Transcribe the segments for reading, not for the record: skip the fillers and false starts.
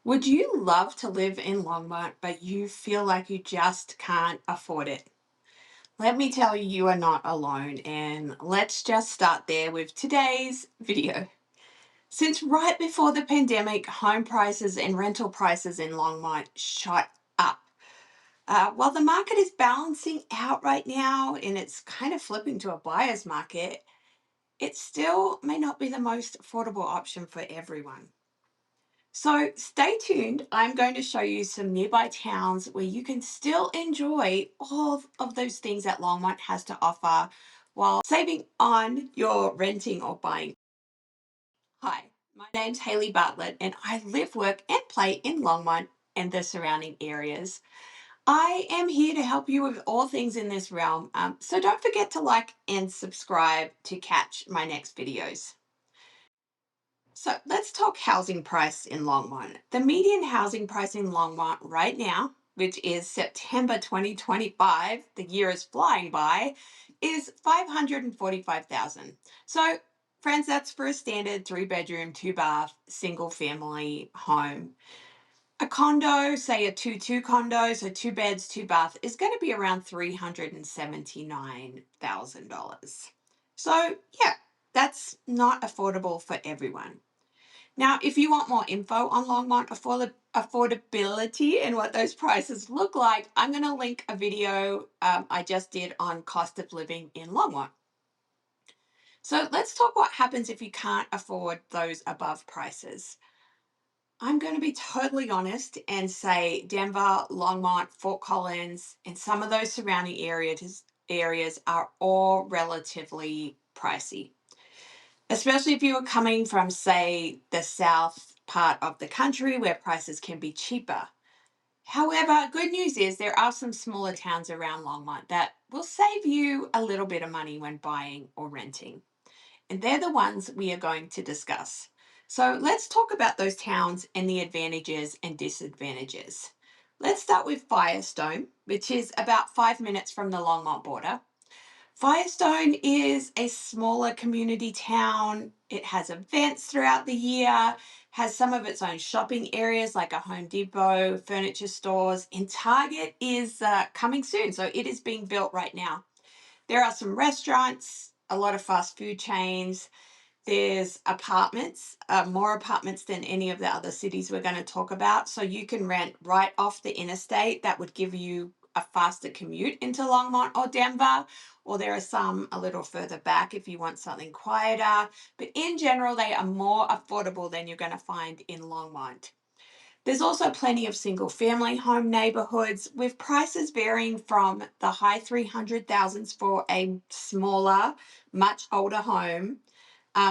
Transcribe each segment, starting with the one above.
Would you love to live in Longmont, but you feel like you just can't afford it? Let me tell you, you are not alone. And let's just start there with today's video. Since right before the pandemic, home prices and rental prices in Longmont shot up. While the market is balancing out right now and it's kind of flipping to a buyer's market, it still may not be the most affordable option for everyone. So stay tuned. I'm going to show you some nearby towns where you can still enjoy all of those things that Longmont has to offer while saving on your renting or buying. Hi, my name's Hayley Bartlett and I live, work and play in Longmont and the surrounding areas. I am here to help you with all things in this realm. So don't forget to like and subscribe to catch my next videos. So let's talk housing price in Longmont. The median housing price in Longmont right now, which is September 2025, the year is flying by, is 545,000. So friends, that's for a standard 3 bedroom, 2 bath, single family home. A condo, say a 2-2 condo, so 2 beds, 2 bath, is going to be around $379,000. So yeah, that's not affordable for everyone. Now, if you want more info on Longmont affordability and what those prices look like, I'm going to link a video I just did on cost of living in Longmont. So let's talk what happens if you can't afford those above prices. I'm going to be totally honest and say Denver, Longmont, Fort Collins, and some of those surrounding areas are all relatively pricey, especially if you are coming from, say, the south part of the country where prices can be cheaper. However, good news is there are some smaller towns around Longmont that will save you a little bit of money when buying or renting. And they're the ones we are going to discuss. So let's talk about those towns and the advantages and disadvantages. Let's start with Firestone, which is about 5 minutes from the Longmont border. Firestone is a smaller community town. It has events throughout the year, has some of its own shopping areas like a Home Depot, furniture stores, and Target is coming soon. So it is being built right now. There are some restaurants, a lot of fast food chains. There's apartments, more apartments than any of the other cities we're going to talk about. So you can rent right off the interstate. That would give you a faster commute into Longmont or Denver, or there are some a little further back if you want something quieter. But in general, they are more affordable than you're going to find in Longmont. There's also plenty of single family home neighborhoods with prices varying from the high 300,000s for a smaller, much older home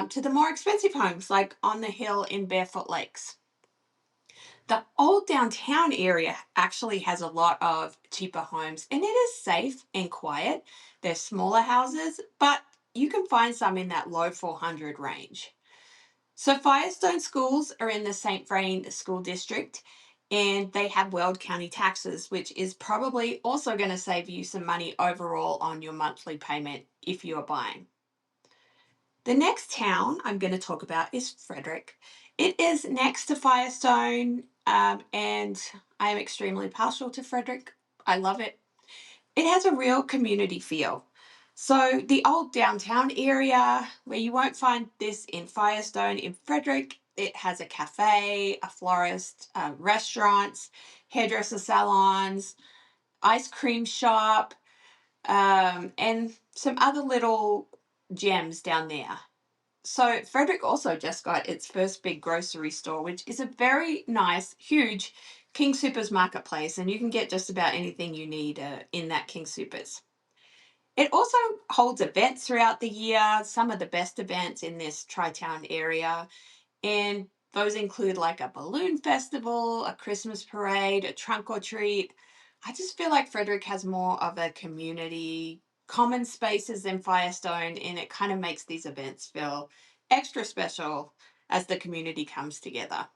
to the more expensive homes like on the hill in Barefoot Lakes. The old downtown area actually has a lot of cheaper homes and it is safe and quiet. They're smaller houses, but you can find some in that low 400 range. So Firestone schools are in the St. Vrain School District and they have Weld County taxes, which is probably also going to save you some money overall on your monthly payment if you are buying. The next town I'm going to talk about is Frederick. It is next to Firestone, and I am extremely partial to Frederick. I love it. It has a real community feel. So the old downtown area, where you won't find this in Firestone, in Frederick, it has a cafe, a florist, restaurants, hairdresser salons, ice cream shop, and some other little gems down there. So Frederick also just got its first big grocery store, which is a very nice, huge King Supers marketplace, and you can get just about anything you need in that King Supers. It also holds events throughout the year, some of the best events in this Tri-Town area, and those include like a balloon festival, a Christmas parade, a trunk or treat. I just feel like Frederick has more of a community, common spaces than Firestone, and it kind of makes these events feel extra special as the community comes together.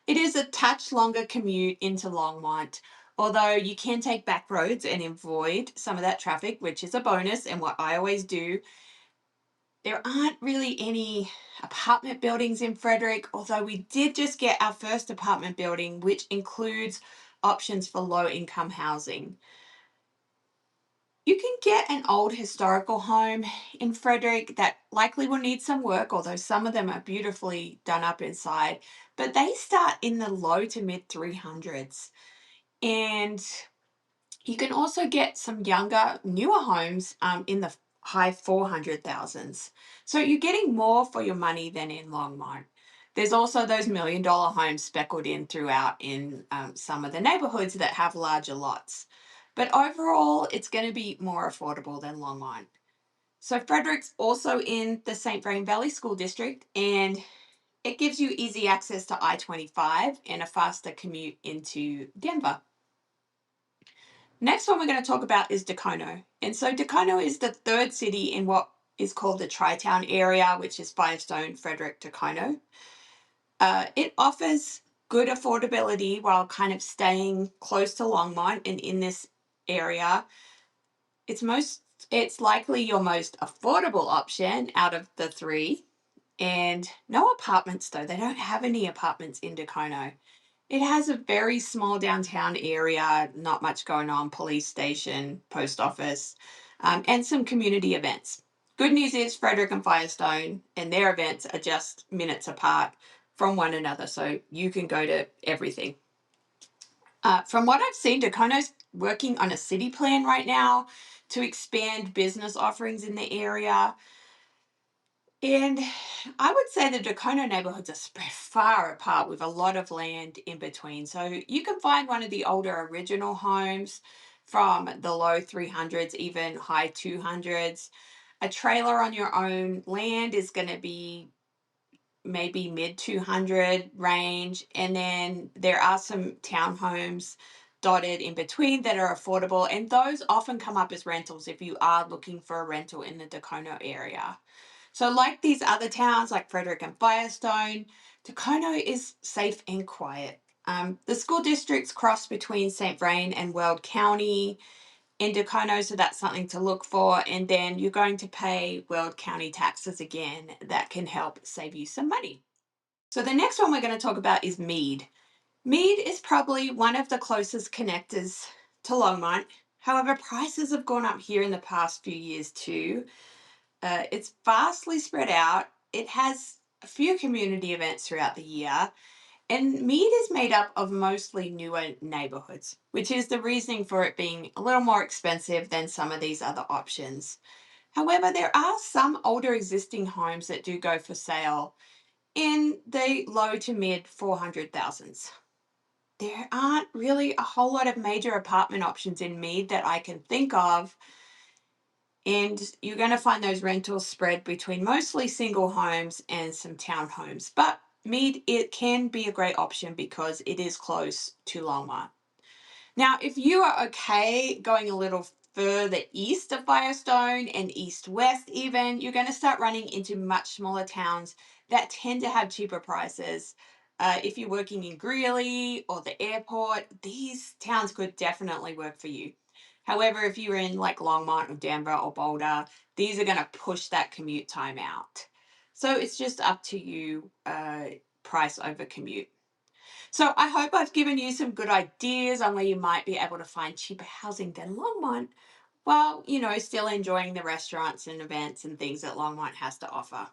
It is a touch longer commute into Longmont, although you can take back roads and avoid some of that traffic, which is a bonus and what I always do. There aren't really any apartment buildings in Frederick, although we did just get our first apartment building, which includes options for low income housing. You can get an old historical home in Frederick that likely will need some work, although some of them are beautifully done up inside, but they start in the low to mid 300s. And you can also get some younger, newer homes in the high 400,000s. So you're getting more for your money than in Longmont. There's also those $1 million homes speckled in throughout in some of the neighborhoods that have larger lots. But overall, it's going to be more affordable than Longmont. So Frederick's also in the St. Vrain Valley School District, and it gives you easy access to I-25 and a faster commute into Denver. Next one we're going to talk about is Dacono. And so Dacono is the third city in what is called the Tri-Town area, which is Firestone, Frederick, Dacono. It offers good affordability while kind of staying close to Longmont and in this area. It's likely your most affordable option out of the three. And no apartments though. They don't have any apartments in Dacono. It has a very small downtown area, not much going on, police station, post office, and some community events. Good news is Frederick and Firestone and their events are just minutes apart from one another, so you can go to everything. From what I've seen, Dacono's working on a city plan right now to expand business offerings in the area. And I would say the Dacono neighborhoods are spread far apart with a lot of land in between. So you can find one of the older original homes from the low 300s, even high 200s. A trailer on your own land is going to be maybe mid 200 range. And then there are some townhomes dotted in between that are affordable. And those often come up as rentals if you are looking for a rental in the Dacono area. So like these other towns like Frederick and Firestone, Dacono is safe and quiet. The school districts cross between St. Vrain and Weld County in Dacono, so that's something to look for. And then you're going to pay Weld County taxes again. That can help save you some money. So the next one we're going to talk about is Mead. Mead is probably one of the closest connectors to Longmont. However, prices have gone up here in the past few years too. It's vastly spread out. It has a few community events throughout the year. And Mead is made up of mostly newer neighborhoods, which is the reasoning for it being a little more expensive than some of these other options. However, there are some older existing homes that do go for sale in the low to mid 400,000s. There aren't really a whole lot of major apartment options in Mead that I can think of. And you're going to find those rentals spread between mostly single homes and some townhomes. But Mead, it can be a great option because it is close to Longmont. Now, if you are okay going a little further east of Firestone and east-west even, you're going to start running into much smaller towns that tend to have cheaper prices. If you're working in Greeley or the airport, these towns could definitely work for you. However, if you're in like Longmont or Denver or Boulder, these are going to push that commute time out. So it's just up to you, price over commute. So I hope I've given you some good ideas on where you might be able to find cheaper housing than Longmont while, still enjoying the restaurants and events and things that Longmont has to offer.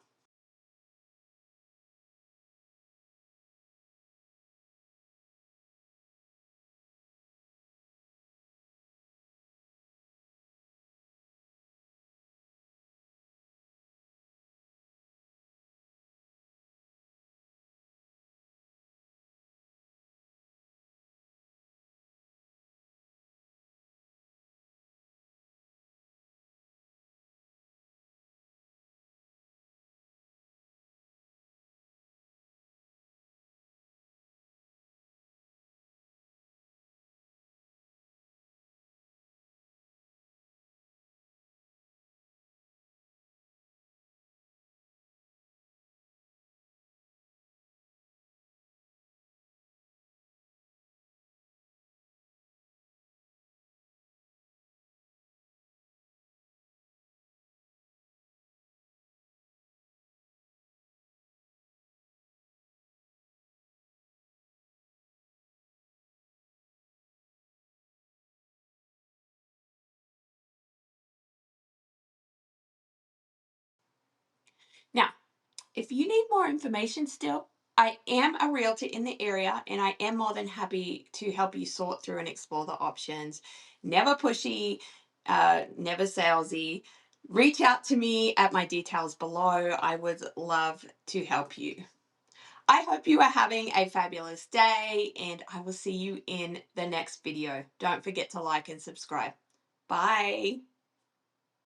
if you need more information still, I am a realtor in the area and I am more than happy to help you sort through and explore the options. Never pushy, never salesy. Reach out to me at my details below. I would love to help you. I hope you are having a fabulous day and I will see you in the next video. Don't forget to like and subscribe. Bye.